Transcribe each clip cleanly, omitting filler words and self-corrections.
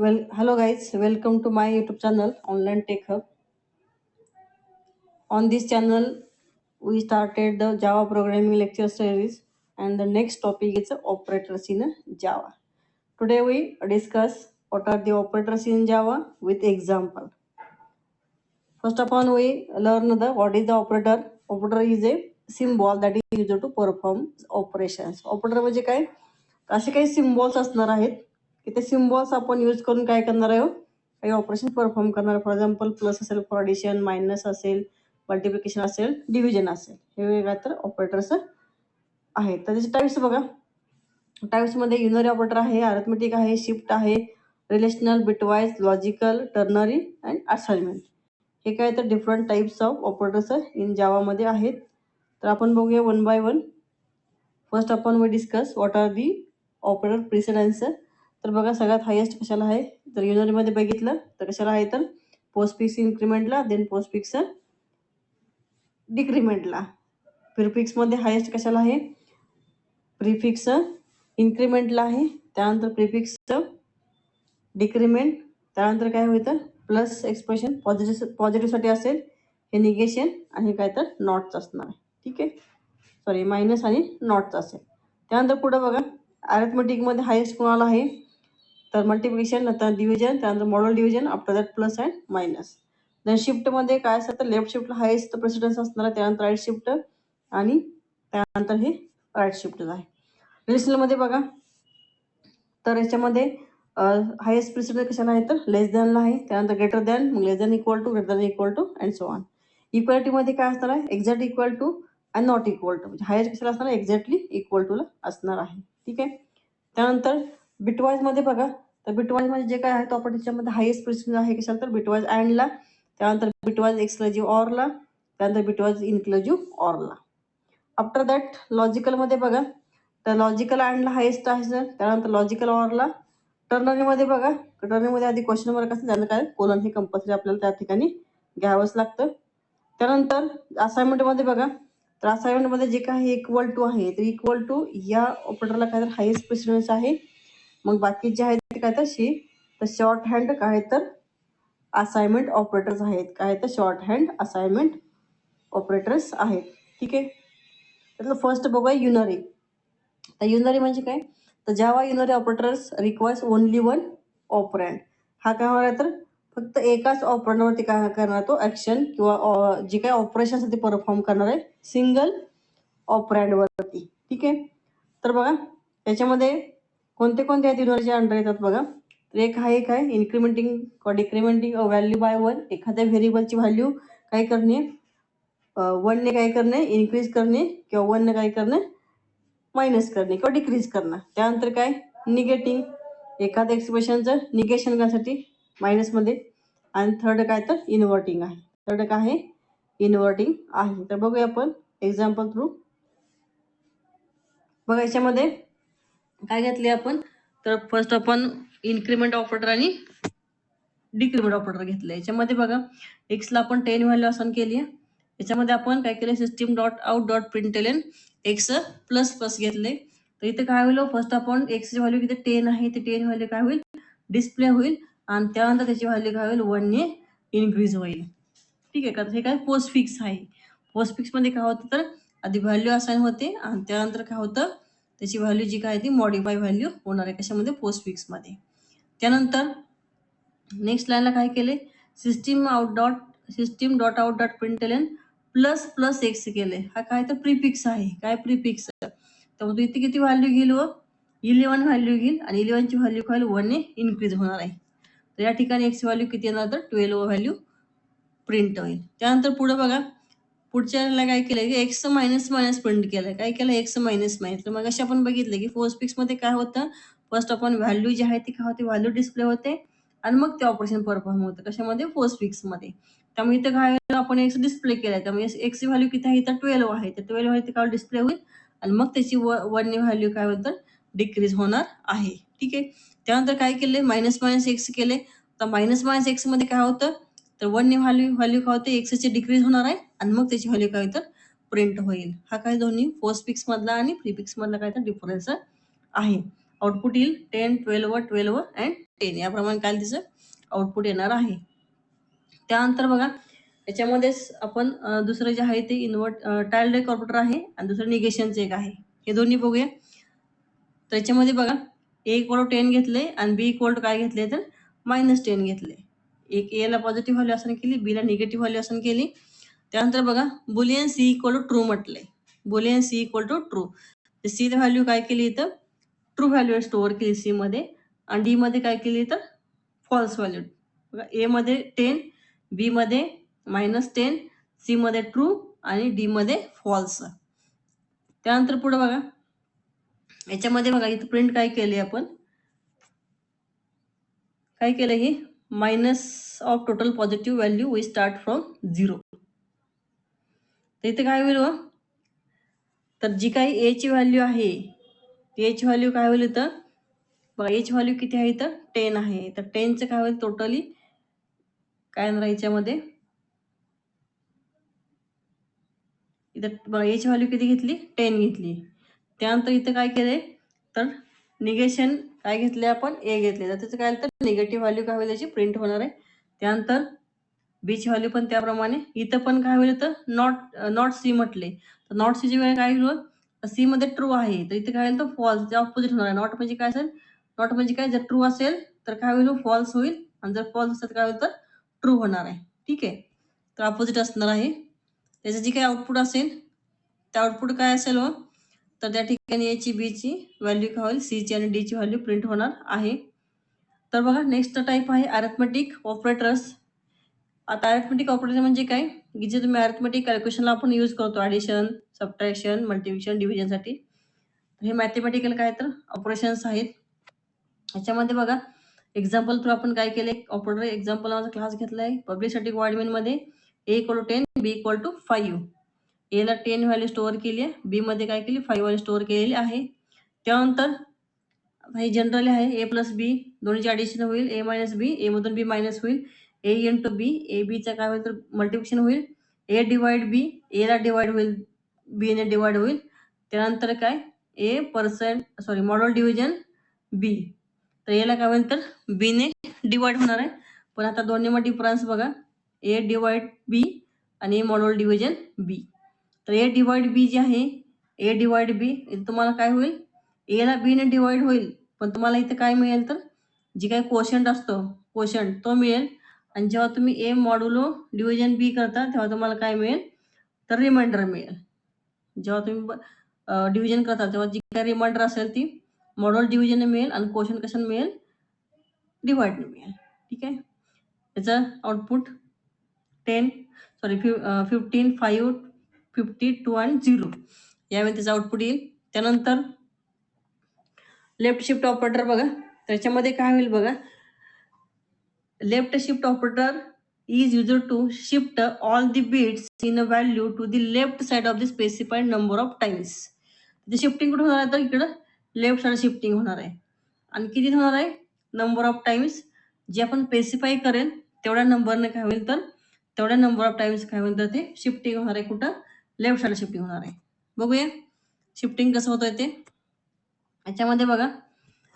Well, hello guys, welcome to my YouTube channel Online Tech Hub. On this channel, we started the Java programming lecture series, and the next topic is operators in Java. Today we discuss what are the operators in Java with example. First of all, we learn the what is the operator. Operator is a symbol that is used to perform operations. Operator म्हणजे काय? असे काही symbols असणार आहेत की ते symbols आपण use करून काय करणार आहे, काही ऑपरेशन परफॉर्म करणार. फॉर एक्झाम्पल प्लस असेल, फॉर ॲडिशन, मायनस असेल, मल्टिप्लिकेशन असेल, डिव्हिजन असेल, हे वेगवेगळ्या तर ऑपरेटर्स आहेत. तर त्याचे टाईप्स बघा. टाईप्समध्ये युनरी ऑपरेटर आहे, अरिथमेटिक आहे, शिफ्ट आहे, relational, bitwise, logical, ternary and assignment. हे काय तर different types of operators in जावामध्ये आहेत. तर आपण बघूया वन बाय वन. फर्स्ट आपण we discuss what are the operator precedence. तर बघा सगळ्यात हायेस्ट कशाला आहे, तर युनरीमध्ये बघितलं तर कशाला आहे, तर पोस्टफिक्स इन्क्रीमेंटला, देन पोस्टफिक्स डिक्रीमेंटला. प्रिफिक्समध्ये हायेस्ट कशाला आहे, प्रिफिक्स इन्क्रीमेंटला आहे, त्यानंतर प्रिफिक्स डिक्रीमेंट, त्यानंतर काय होतं प्लस एक्सप्रेशन पॉझिटिव्हसाठी असेल, हे निगेशन, आणि हे काय तर नॉट्स असणार आहे. ठीक आहे, सॉरी मायनस आणि नॉट्स असेल. त्यानंतर पुढं बघा अरिथमेटिकमध्ये हायेस्ट कोणाला आहे, तर मल्टिप्लिकेशन, नंतर डिव्हिजन, त्यानंतर model division, after that plus and minus. Then शिफ्टमध्ये काय असतं, तर लेफ्ट शिफ्टला हायेस्ट प्रेसिडन्स असणार आहे, त्यानंतर राईट शिफ्ट, आणि त्यानंतर हे राईट शिफ्ट आहे. रिलेशनलमध्ये बघा तर याच्यामध्ये हायेस्ट प्रेसिडन्स कशाला आहे, तर लेस दॅनला आहे, त्यानंतर ग्रेटर दॅन, मग less than equal to, greater than equal to and so on. इक्वॅलिटीमध्ये काय असणार आहे, exact equal to and not equal to, म्हणजे हायेस्ट कशाला असणार, एक्झॅक्टली इक्वल टूला असणार आहे. ठीक आहे. त्यानंतर बिटवाईजमध्ये बघा, तर बिटवाईज म्हणजे जे काय आहे तो आपण त्याच्यामध्ये हायेस्ट प्रेसिडन्स आहे कशाला, तर बिटवाईज अँडला, त्यानंतर बिटवाईज एक्सक्लुझिव्ह ऑरला, त्यानंतर बिटवाईज इन्क्लुझिव्ह ऑरला. आफ्टर दॅट लॉजिकलमध्ये बघा, तर लॉजिकल अँडला हायेस्ट आहे सर, त्यानंतर लॉजिकल ऑरला. टर्नरीमध्ये बघा, टर्नरीमध्ये आधी क्वेश्चन मार्क असतं, त्यानं काय कोलन हे कंपल्सरी आपल्याला त्या ठिकाणी घ्यावंच लागतं. त्यानंतर असाइनमेंटमध्ये बघा, तर असाइनमेंटमध्ये जे काही इक्वल टू आहे, तर इक्वल टू या ऑपरेटरला काय तर हायेस्ट प्रेसिडन्स आहे. मग बाकी जे आहेत ते काय तर शॉर्ट हँड काय तर असाइनमेंट ऑपरेटर्स आहेत, काय तर शॉर्ट हँड असाइनमेंट ऑपरेटर्स आहेत. ठीक आहे. त्यातलं फर्स्ट बघूया युनरी. तर युनरी म्हणजे काय, तर जावा unary operators requires only one ऑपरँड. हा काय होणार आहे, तर फक्त एकाच ऑपरंडवरती काय करणार तो ॲक्शन किंवा जे काही ऑपरेशन ते परफॉर्म करणार आहे सिंगल ऑपरँडवरती. ठीक आहे. तर बघा त्याच्यामध्ये कोणते कोणते आहेत युनरीचे अंडर येतात बघा. तर एक आहे काय इन्क्रीमेंटिंग किंवा डिक्रीमेंटिंग व्हॅल्यू बाय वन, एखाद्या व्हेरिएबलची व्हॅल्यू काय करणे, वनने काय करणे इन्क्रीज करणे, किंवा वनने काय करणे मायनस करणे किंवा डिक्रीज करणं. त्यानंतर काय निगेटिंग, एखाद्या एक्सप्रेशनचं निगेशन करण्यासाठी मायनसमध्ये. आणि थर्ड काय तर इन्व्हर्टिंग आहे. थर्ड काय आहे, इन्व्हर्टिंग आहे. तर बघूया आपण एक्झाम्पल थ्रू. बघा याच्यामध्ये काय घेतले आपण, तर फर्स्ट आपण इन्क्रीमेंट ऑपरेटर आणि डिक्रीमेंट ऑपरेटर घेतलं. याच्यामध्ये बघा एक्सला आपण 10 व्हॅल्यू असाइन केली आहे. याच्यामध्ये आपण काय केलं, system dot out dot println x plus plus घेतले. तर इथे काय होईल, फर्स्ट आपण एक्सची व्हॅल्यू किती 10 आहे, ते 10 व्हॅल्यू काय होईल डिस्प्ले होईल, आणि त्यानंतर त्याची व्हॅल्यू काय होईल 1ने इन्क्रीज होईल. ठीक आहे का. हे काय पोस्ट फिक्स आहे. पोस्ट फिक्समध्ये काय होतं, तर आधी व्हॅल्यू असाइन होते आणि त्यानंतर काय होतं त्याची व्हॅल्यू जी काय ती मॉडिफाय व्हॅल्यू होणार आहे कशामध्ये, पोस्ट फिक्समध्ये. त्यानंतर नेक्स्ट लाईनला काय केले, system dot out dot println plus plus x केले. हा काय तर प्रिफिक्स आहे, काय प्रिफिक्स. त्यामुळे इथे किती व्हॅल्यू घेईल, 11 व्हॅल्यू घेईल, आणि 11ची व्हॅल्यू काय 1ने इन्क्रीज होणार आहे. तर या ठिकाणी एक्स व्हॅल्यू किती येणार, तर 12 व्हॅल्यू प्रिंट होईल. त्यानंतर पुढे बघा, पुढच्या काय केलं की एक्स मायनस मायनस प्रिंट केलं. काय केलं, एक्स मायनस मायनस. तर मग अशी आपण बघितलं की पोस्ट फिक्समध्ये काय होतं, फर्स्ट आपण व्हॅल्यू जी आहे ती काय होते, व्हॅल्यू डिस्प्ले होते, आणि मग ते ऑपरेशन परफॉर्म होतं कशामध्ये, पोस्ट फिक्समध्ये. त्यामुळे इथं काय आपण एक्स डिस्प्ले केलाय, त्यामुळे एक्सची व्हॅल्यू किती आहे, तर 12 आहे. तर 12 व्हॅल्यू काय डिस्प्ले होईल, आणि मग त्याची 1ने व्हॅल्यू काय होतं डिक्रीज होणार आहे. ठीक आहे. त्यानंतर काय केले, मायनस मायनस एक्स केले. तर मायनस मायनस एक्स मध्ये काय होतं, तर 1ने व्हॅल्यू काय होते एक्सची डिक्रीज होणार आहे, आणि मग त्याची व्हॅल्यू काय होतं प्रिंट होईल. हा काय दोन्ही पोस्ट फिक्स मधला आणि प्रीफिक्स मधला काय तर डिफरन्स आहे. आउटपुट येईल 10, 12, 12 अँड 10 याप्रमाणे काय तिचं आउटपुट येणार आहे. त्यानंतर बघा याच्यामध्येच आपण दुसरं जे आहे ते टाईल ब्रेक ऑपरेटर आहे आणि दुसरं निगेशनचं एक आहे. हे दोन्ही बघूया. त्याच्यामध्ये बघा A इक्वल टू 10 घेतले आणि B इक्वल टू काय घेतले तर -10 घेतले. एक A ला पॉझिटिव्ह व्हॅल्यू असाइन केली, B ला निगेटिव्ह व्हॅल्यू असाइन केली. त्यानंतर बघा boolean C equal to true म्हटलंय. Boolean C equal to true. C value काय केली इथं ट्रू व्हॅल्यू स्टोअर केली C मध्ये आणि D मध्ये काय केली तर फॉल्स व्हॅल्यू. बघा A मध्ये 10, B मध्ये -10, C मध्ये ट्रू आणि D मध्ये फॉल्स. त्यानंतर पुढे बघा याच्यामध्ये बघा इथं प्रिंट काय केले आपण काय केलं हे minus of total positive value we start from 0. तर इथे काय होईल तर जी काही ए ची व्हॅल्यू आहे ए ची व्हॅल्यू काय होईल इथं बघा ए ची व्हॅल्यू किती आहे इथं 10 आहे. तर 10चं काय होईल टोटली काय येणार याच्यामध्ये इथं बघा ए ची व्हॅल्यू किती घेतली 10 घेतली. त्यानंतर इथं काय केलंय तर निगेशन काय घेतले आपण ए घेतले तर त्याचं काय तर निगेटिव्ह व्हॅल्यू काय होईल त्याची प्रिंट होणार आहे. त्यानंतर बी ची व्हॅल्यू पण त्याप्रमाणे इथं पण काय होईल तर नॉट सी म्हटले तर नॉट सी ची वेळ काय होईल सी मध्ये ट्रू आहे तर इथे काय होईल तर फॉल्स ऑपोजिट होणार आहे. नॉट म्हणजे काय असेल नॉट म्हणजे काय जर ट्रू असेल तर काय होईल फॉल्स होईल आणि जर फॉल्स असेल तर काय होईल तर ट्रू होणार आहे. ठीक आहे तर ऑपोजिट असणार आहे. त्याचं जी काही आउटपुट असेल त्या आउटपुट काय असेल तर त्या ठिकाणी ए ची बी ची व्हॅल्यू काय होईल सी ची आणि डी ची व्हॅल्यू प्रिंट होणार आहे. तर बघा नेक्स्ट टाईप आहे अरिथमेटिक ऑपरेटर्स. आता अरिथमेटिक ऑपरेटर म्हणजे काय की जे तुम्ही अरिथमेटिक कॅल्क्युलेशनला आपण यूज करतो ॲडिशन सबट्रॅक्शन मल्टिप्लिकेशन डिव्हिजनसाठी. हे मॅथमॅटिकल काय तर ऑपरेशन्स आहेत. याच्यामध्ये बघा एक्झाम्पल थ्रू आपण काय केले ऑपरेटर एक्झाम्पल माझा क्लास घेतला आहे पब्लिक स्टॅटिक वॉइड मेनमध्ये a equal to 10 b equal to 5. A ला 10 व्हॅल्यू स्टोअर केली आहे बी मध्ये काय केली 5 व्हॅल्यू स्टोअर केलेली आहे. त्यानंतर हे जनरली आहे ए प्लस बी दोन्हीची ॲडिशन होईल ए मायनस बी ए मधून बी मायनस होईल ए इंटू बी ए बीचा काय होईल तर मल्टिप्लिकेशन होईल ए डिवाइड बी ए ला डिवाइड होईल बी ने डिवाइड होईल. त्यानंतर काय ए मॉडल डिव्हिजन बी तर याला काय होईल तर बी ने डिवाइड होणार आहे. पण आता दोन्हीमध्ये डिफरन्स बघा ए डिवाइड बी आणि ए मॉडल डिव्हिजन बी. तर ए डिवाइड बी जे आहे ए डिवाइड बी तुम्हाला काय होईल ए ला बी ने डिवाइड होईल पण तुम्हाला इथे काय मिळेल तर जी काही क्वोशंट असतो क्वोशंट तो मिळेल आणि जेव्हा तुम्ही ए मॉड्युलो डिव्हिजन बी करता तेव्हा तुम्हाला काय मिळेल तर रिमाइंडर मिळेल. जेव्हा तुम्ही डिव्हिजन करता तेव्हा जी काही रिमाइंडर असेल ती मॉड्युल डिव्हिजन मिळेल आणि क्वोशंट कशाने मिळेल डिवाइडने मिळेल. ठीक आहे याचं आउटपुट 15, 5, 50, 2 आणि 0 यावेळी त्याचं आउटपुट येईल. त्यानंतर लेफ्ट शिफ्ट ऑपरेटर बघा त्याच्यामध्ये काय होईल बघा left shift operator is used to shift all the bits in a value to the left side of the specified number of times. ते शिफ्टिंग कुठे होणार आहे तर इकडं लेफ्ट साइड शिफ्टिंग होणार आहे आणि किती होणार आहे नंबर ऑफ टाइम्स जे आपण स्पेसिफाय करेल तेवढ्या नंबरने काय होईल तर तेवढ्या नंबर ऑफ टाइम्स काय होईल तर ते शिफ्टिंग होणार आहे कुठं लेफ्ट साइड शिफ्टिंग होणार आहे. बघूया शिफ्टिंग कसं होतंय ते. याच्यामध्ये बघा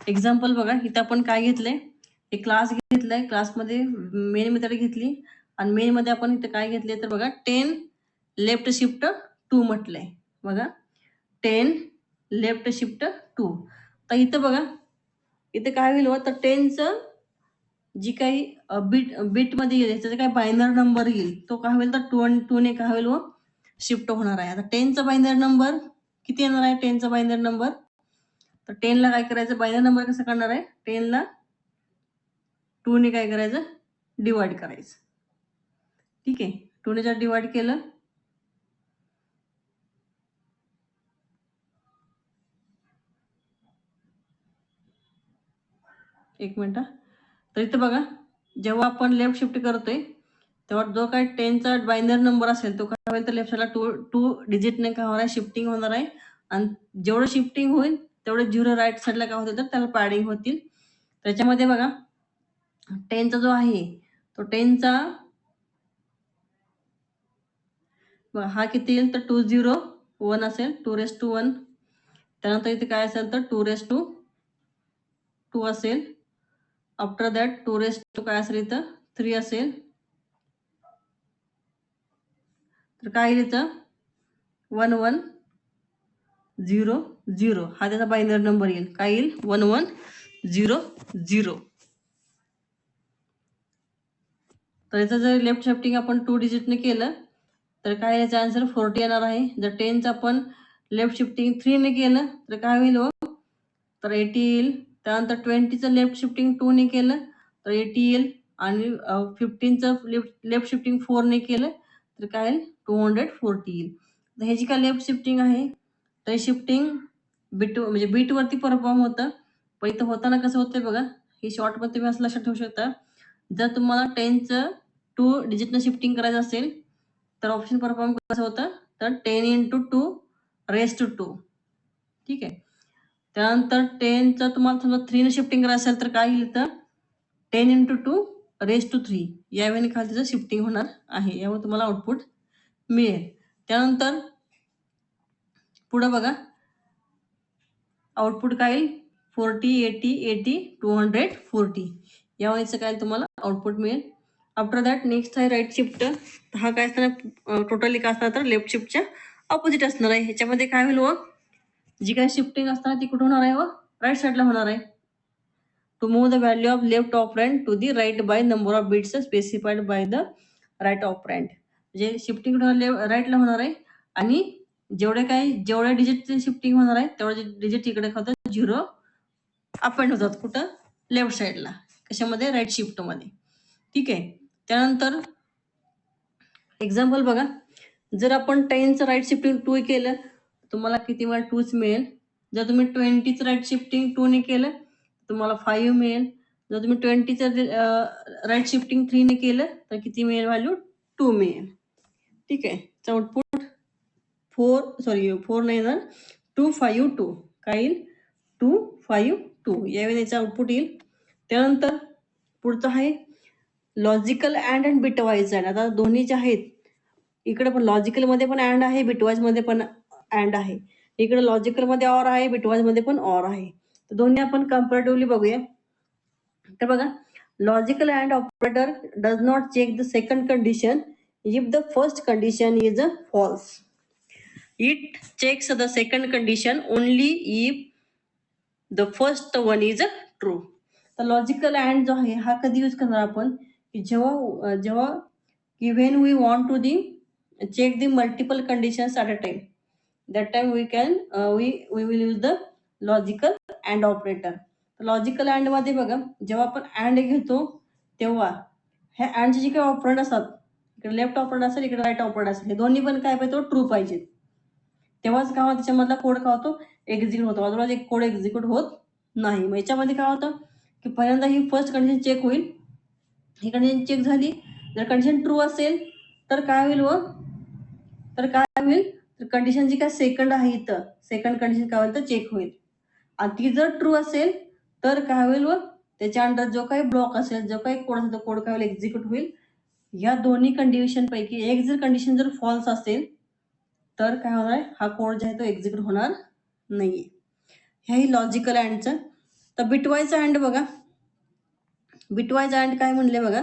एक्झाम्पल बघा इथं आपण काय घेतलंय एक क्लास घेतलाय क्लासमध्ये मेन मेथड घेतली आणि मेन मध्ये आपण इथे काय घेतले तर बघा 10 लेफ्ट शिफ्ट 2 म्हटलंय बघा 10 लेफ्ट शिफ्ट 2. तर इथं बघा इथे काय होईल तर 10चं जी काही बीट मध्ये येईल त्याचा काय बायनर नंबर येईल तो काय होईल तर 2 ने काय होईल शिफ्ट होणार आहे. आता 10चा बायनर नंबर किती येणार आहे 10चा बायनर नंबर तर 10 ला काय करायचं बायनर नंबर कसं करणार आहे 10 ला 2 ने काय करायचं डिवाइड करायचं. ठीक आहे 2 ने जर डिवाइड केलं एक मिनिट तर इथं बघा जेव्हा आपण लेफ्ट शिफ्ट करतोय तेव्हा जो काय 10चा बायनर नंबर असेल तो काय होईल तर लेफ्ट साईडला 2 डिजिटने काय होणार आहे शिफ्टिंग होणार आहे आणि जेवढं शिफ्टिंग होईल तेवढं 0 राईट साईडला काय होतं तर त्याला पॅडिंग होतील. त्याच्यामध्ये बघा 10चा जो आहे तो 10चा हा किती येईल तर 2 0 1 असेल 2 raised to 1. त्यानंतर इथे काय असेल तर 2 raised to 2 असेल. आफ्टर दॅट 2 रेस टू काय असेल इथं 3 असेल. तर काय येईल इथं 1 1 0 0 हा त्याचा बायनरी नंबर येईल. काय येईल 1 1 0 0. तर याचं जर लेफ्ट शिफ्टिंग आपण 2 डिजिटने केलं तर काय याचा आन्सर 40 येणार आहे. जर 10चं आपण लेफ्ट शिफ्टिंग 3 ने केलं तर काय होईल हो तर 80 येईल. त्यानंतर 20चं लेफ्ट शिफ्टिंग 2 ने केलं तर 80 येईल. आणि 15चं लेफ्ट शिफ्टिंग 4 ने केलं तर काय येईल 240 येईल. तर ह्याची काय लेफ्ट शिफ्टिंग आहे तर शिफ्टिंग म्हणजे बीटवरती परफॉर्म होतं. पण इथं होताना कसं होतं बघा. ही शॉर्टमध्ये तुम्ही असं लक्षात ठेवू शकता. जर तुम्हाला 10चं 2 डिजिटनं शिफ्टिंग करायचं असेल तर ऑप्शन परफॉर्म कसं होतं तर 10 into 2 raised to 2. ठीक आहे. त्यानंतर 10चं तुम्हाला समजा 3 शिफ्टिंग करायचं असेल तर काय येईल तर 10 into 2 raised to 3 यावेळी खाली त्याचं शिफ्टिंग होणार आहे. यावर तुम्हाला आउटपुट मिळेल. त्यानंतर पुढं बघा आउटपुट काय येईल 40 80 80 240 यावेळीचं काय तुम्हाला आउटपुट मिळेल. आफ्टर दॅट नेक्स्ट आहे राईट शिफ्ट. हा काय असणार टोटली काय असणार तर लेफ्ट शिफ्टच्या ऑपोजिट असणार आहे. ह्याच्यामध्ये काय होईल व जी काय शिफ्टिंग असणार ती कुठे होणार आहे व राईट साईडला होणार आहे. To move the value of left operand to the right by number of bits specified by the right operand. म्हणजे शिफ्टिंग राईटला होणार आहे आणि जेवढ्या डिजिटची शिफ्टिंग होणार आहे तेवढे डिजिट इकडे होतात 0 अपँड होतात कुठं लेफ्ट साईडला कशामध्ये राईट शिफ्टमध्ये. ठीक आहे. त्यानंतर एक्झाम्पल बघा. जर आपण 10चं राईट शिफ्टिंग 2 केलं तुम्हाला किती वेळा 2च मिळेल. जर तुम्ही 20चं राईट शिफ्टिंग 2 ने केलं तुम्हाला 5 मिळेल. जर तुम्ही 20चं राईट शिफ्टिंग 3 ने केलं तर किती मिळेल व्हॅल्यू 2 मिळेल. ठीक आहे. आउटपुट 4 नाही ना 252 काय येईल 252 यावेळी याचं आउटपुट येईल. त्यानंतर पुढचं आहे लॉजिकल अँड बिटवाईज अँड. आता दोन्ही जे आहेत इकडे पण लॉजिकलमध्ये पण अँड आहे बिटवाईजमध्ये पण अँड आहे. इकडे लॉजिकलमध्ये ऑर आहे बिटवाईजमध्ये पण ऑर आहे. तर दोन्ही आपण कम्पॅरेटिव्हली बघूया. तर बघा logical and operator does not check the second condition if the first condition is a false. It checks the second condition only if the first one is a true. तर logical and जो आहे हा कधी use करणार आपण की जेव्हा की when we want to the check the multiple conditions at a time. That time we will use the logical and operator. Logical and मध्ये बघा जेव्हा आपण अँड घेतो तेव्हा ह्या अँडचे जे काही ऑपरेंड असतात इकडे लेफ्ट ऑपरेंड असेल इकडे राईट ऑपरेंड असेल हे दोन्ही पण काय पाहिजे ट्रू पाहिजे. तेव्हाच काय होतं त्याच्यामधला कोड काय होतो एक्झिक्यूट होतो. अदरवाईज एक कोड एक्झिक्यूट होत नाही. मग याच्यामध्ये काय होतं की पहिल्यांदा ही फर्स्ट कंडिशन चेक होईल. ही कंडिशन चेक झाली जर कंडिशन ट्रू असेल तर काय होईल व तर काय होईल तर कंडिशन जी काय सेकंड आहे इथं सेकंड कंडिशन काय होईल तर चेक होईल. आणि ती जर ट्रू असेल तर काय होईल व त्याच्या अंडर जो काही ब्लॉक असेल जो काही कोड असेल तो कोड काय होईल एक्झिक्यूट होईल. या दोन्ही कंडिशन पैकी एक जर कंडिशन जर फॉल्स असेल तर काय होणार आहे हा कोड जो आहे तो एक्झिक्यूट होणार नाहीये. ह्याही लॉजिकल अँडचं. तर बिटवाईज अँड बघा बिटवाईज अँड काय म्हणले बघा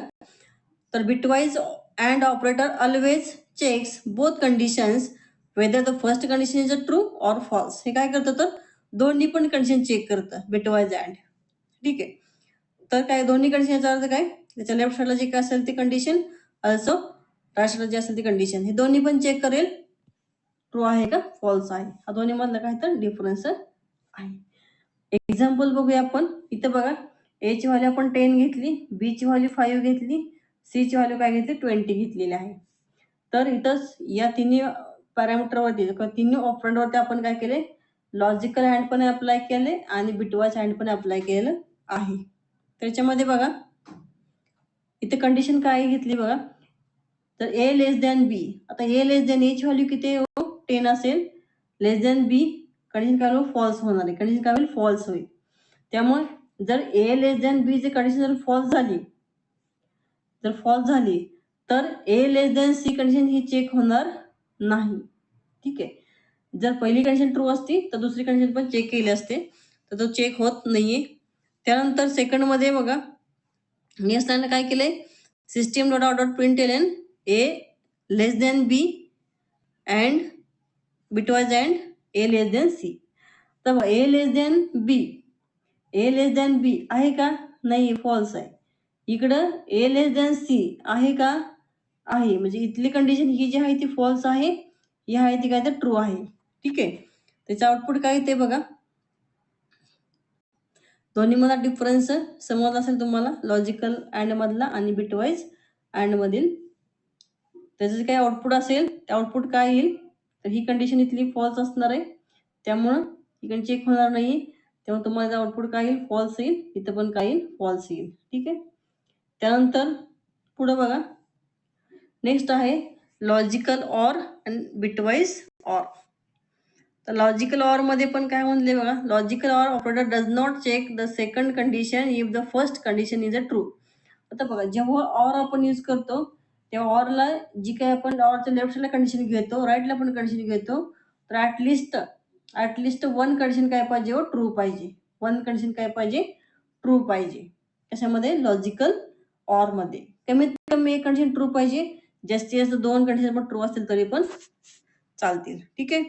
तर bitwise and operator always checks both conditions whether the first condition is a true or false. हे काय करतं तर दोन्ही पण कंडिशन चेक करतं बिटवाईज अँड. ठीक आहे. तर काय दोन्ही कंडिशन याचा अर्थ काय त्याच्या लेफ्ट साईडला जे काय असेल ती कंडिशन ऑल्सो राईट साईडला जे असेल ती कंडिशन हे दोन्ही पण चेक करेल ट्रू आहे का फॉल्स आहे. हा दोन्ही मधलं काय तर डिफरन्स आहे. एक्झाम्पल बघूया आपण. इथं बघा ए ची व्हॅल्यू आपण 10 घेतली बी ची व्हॅल्यू 5 घेतली सी ची व्हॅल्यू काय घेतली 20 घेतलेली आहे. तर इथंच या तिन्ही पॅरामीटरवरती तिन्ही ऑपरेंडवरती आपण काय केले लॉजिकल अँड पण अप्लाय केले आणि बिटवाईज अँड पण अप्लाय केलेलं आहे. त्याच्यामध्ये बघा इथे कंडिशन काय घेतली बघा तर ए लेस दॅन बी. आता ए लेस दॅन ए ची व्हॅल्यू किती 10 असेल लेस दॅन बी कंडिशन काय होईल फॉल्स होणार आहे. कंडिशन काय होईल फॉल्स होईल. त्यामुळे जर ए लेस दॅन बी ची कंडिशन जर फॉल्स झाली तर a less than C condition he check होणार नाही. ठीक आहे. जर पहिली कंडिशन ट्रू असती तर दुसरी कंडिशन पण चेक केली असते तर तो चेक होत नाहीये. त्यानंतर सेकंडमध्ये बघा नेक्स्ट लाईनला काय केलंय, system dot out dot println a less than b and bitwise and a less than c. तर a less than B, A less than बी आहे का, नाही, फॉल्स आहे. इकडं ए लेस दॅन सी आहे का, आहे. म्हणजे इथली कंडिशन ही जी आहे ती फॉल्स आहे, ही आहे ती काय तर ट्रू आहे. ठीक आहे. त्याचं आउटपुट काय ते बघा. दोन्ही मधला डिफरन्स समजला असेल तुम्हाला, लॉजिकल अँड मधला आणि बिटवाईज अँड मधील. त्याचं जे काही आउटपुट असेल ते आउटपुट काय येईल, तर ही कंडिशन इथली फॉल्स असणार आहे, त्यामुळं इकडे चेक होणार नाही. तेव्हा तुम्हाला आउटपुट काय येईल, फॉल्स येईल. इथं पण काय येईल, फॉल्स येईल. ठीक आहे. त्यानंतर पुढे बघा नेक्स्ट आहे logical or and bitwise or. तर लॉजिकल ऑर मध्ये पण काय म्हणले बघा, logical or operator does not check the second condition if the first condition is a true. आता बघा जेव्हा ऑर आपण यूज करतो तेव्हा ऑरला जी काही आपण ऑरच्या लेफ्ट साईडला कंडिशन घेतो, राईटला पण कंडिशन घेतो, तर ऍटलिस्ट वन कंडिशन काय पाहिजे, ट्रू पाहिजे. वन कंडिशन काय पाहिजे, ट्रू पाहिजे. कशामध्ये, लॉजिकल ऑर मध्ये कमीत कमी एक कंडिशन ट्रू पाहिजे. जास्तीत जास्त दोन कंडिशन पण ट्रू असतील तरी पण चालतील. ठीक आहे.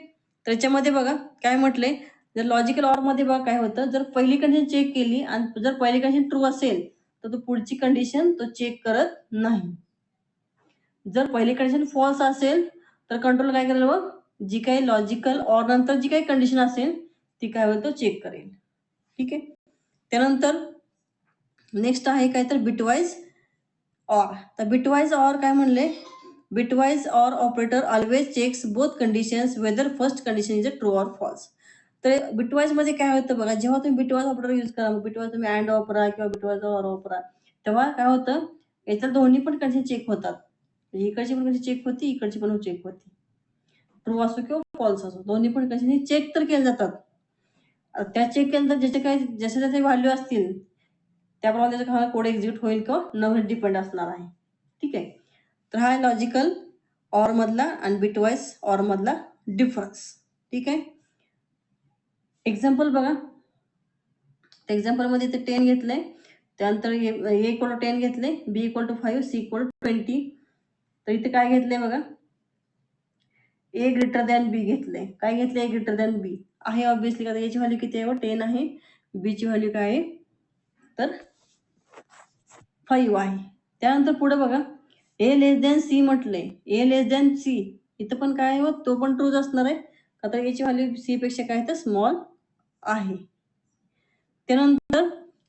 त्याच्यामध्ये बघा काय म्हटलंय, जर लॉजिकल ऑर मध्ये बघा काय होतं, जर पहिली कंडिशन चेक केली आणि जर पहिली कंडिशन ट्रू असेल तर तो पुढची कंडिशन तो चेक करत नाही. जर पहिली कंडिशन फॉल्स असेल तर कंट्रोल काय करेल, मग जी काही लॉजिकल ऑर नंतर जी काही कंडिशन असेल ती काय होईल, तो चेक करेल. ठीक आहे. त्यानंतर नेक्स्ट आहे काय तर बिटवाईज ऑर. तर बिटवाईज ऑर काय म्हणले, bitwise or operator always checks both conditions whether first condition is a true or false. तर बिटवाईज मध्ये काय होतं बघा, जेव्हा तुम्ही बिटवाईज ऑपरेटर यूज करा, बिटवाईज तुम्ही अँड वापरा किंवा बिटवाईज ऑर वापरा, तेव्हा काय होतं, याच्यात दोन्ही पण कंडिशन चेक होतात. इकडची पण कंडिशन चेक होती, इकडची पण चेक होती. ट्रू असो किंवा फॉल्स असो, दोन्ही पण कंडिशन चेक तर केल्या जातात. त्या चेक केल्यानंतर ज्याचे काही जसे जसे व्हॅल्यू असतील त्याप्रमाणे त्याचा कोड एक्झिक्यूट होईल किंवा न डिपेंड असणार आहे. ठीक आहे. तर हा लॉजिकल ऑर मधला आणि बिटवाईज ऑर मधला डिफरन्स. ठीक आहे. एक्झाम्पल बघा, एक्झाम्पल मध्ये इथे 10 घेतलंय, त्यानंतर ए इक्वल टू 10 घेतले, b equal to 5, c equal to 20. तर इथे काय घेतलंय बघा, ए ग्रेटर दॅन बी घेतलंय. काय घेतलं, ए ग्रेटर दॅन बी आहे ऑब्विसली, का याची व्हॅल्यू किती आहे, 10 आहे. बी ची व्हॅल्यू काय आहे तर 5 आहे. त्यानंतर पुढे बघा ए लेस दॅन सी म्हटलंय, ए लेस दॅन सी, इथं पण काय आहे, तो पण ट्रूच असणार आहे, का तर याची व्हॅल्यू सी पेक्षा काय तर स्मॉल आहे. त्यानंतर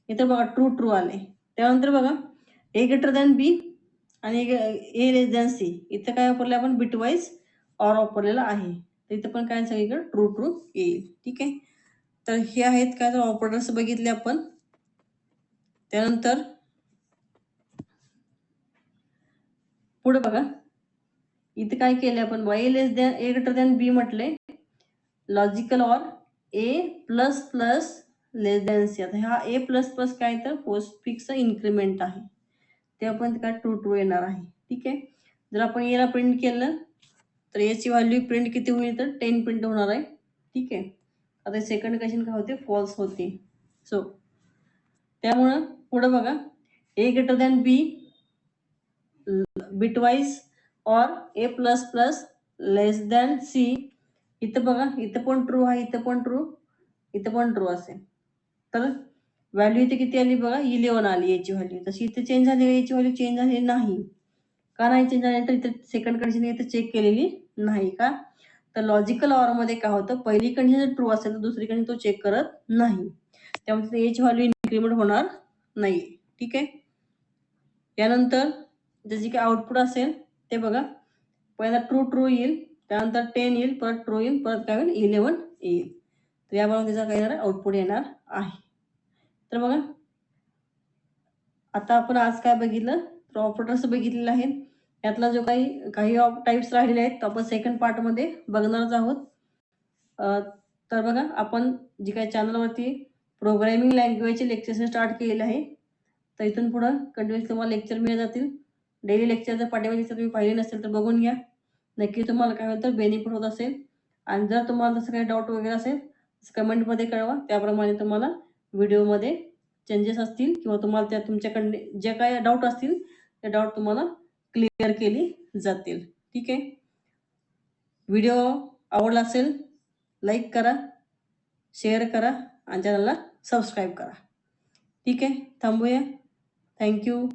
इथं बघा ट्रू ट्रू आले. त्यानंतर बघा ए ग्रेटर दॅन बी आणि ए लेस दॅन सी, इथं काय वापरलं आपण, बिटवाईज ऑर वापरलेला आहे. तर इथं पण काय सगळीकडे ट्रू ट्रू येईल. ठीक आहे. तर हे आहेत काय तर ऑपरेटर्स बघितले आपण. त्यानंतर पुढे बघा इथे काय केले आपण, A less than A greater than B म्हटले, logical or A plus plus less than C. आता हा ए प्लस प्लस काय तर पोस्टफिक्स इन्क्रीमेंट आहे, ते आपण काय ट्रू ट्रू येणार आहे. ठीक आहे. जर आपण एला प्रिंट केलं तर याची व्हॅल्यू प्रिंट किती होईल तर 10 प्रिंट होणार आहे. ठीक आहे. आता सेकंड कंडिशन काय होते, फॉल्स होते. सो त्यामुळं पुढे बघा a greater than b, bitwise or A plus plus less than c. इथं बघा इथं पण ट्रू आहे, इथं पण ट्रू, इथं पण ट्रू असेल. तर व्हॅल्यू इथे किती आली बघा, 11 आली याची व्हॅल्यू. तशी इथे चेंज झाली, याची व्हॅल्यू चेंज झाली नाही. का नाही चेंज झाली, तर इथे सेकंड कंडिशन इथे चेक केलेली नाही. का तर लॉजिकल ऑर मध्ये काय होतं, पहिली कंडिशन ट्रू असेल तर दुसरी कंडिशन तो चेक करत नाही, त्यामुळे याची व्हॅल्यू इन्क्रीमेंट होणार नाही. ठीक आहे. यानंतर जे काही आउटपुट असेल ते बघा, पहिला ट्रू ट्रू येईल, त्यानंतर 10 येईल, परत ट्रू येईल, परत काय होईल 11 येईल. तर याप्रमाणे त्याचा काय येणार आउटपुट येणार आहे. तर बघा आता आपण आज काय बघितलं, तर ऑपरेटर्स बघितलेलं आहे. यातला जो काही टाइप्स राहिलेले आहेत तो आपण सेकंड पार्ट मध्ये बघणारच आहोत. तर बघा आपण जी काही चॅनलवरती प्रोग्रॅमिंग लँग्वेजचे लेक्चर्स स्टार्ट केलेले आहे, तर इथून पुढं कंटिन्युअसली तुम्हाला लेक्चर मिळत जातील. डेली लेक्चर जर पाठीमागे लेक्चर तुम्ही पाहिले नसेल तर बघून घ्या, नक्की तुम्हाला काय होतं बेनिफिट होत असेल. आणि जर तुम्हाला तसं काही डाऊट वगैरे असेल कमेंटमध्ये कळवा, त्याप्रमाणे तुम्हाला व्हिडिओमध्ये चेंजेस असतील किंवा तुम्हाला त्या तुमच्याकडे जे काय डाऊट असतील ते डाऊट तुम्हाला क्लिअर केली जातील. ठीक आहे. व्हिडिओ आवडला असेल लाईक करा, शेअर करा आणि चॅनलला सबस्क्राईब करा. ठीक आहे. थांबूया. थँक्यू.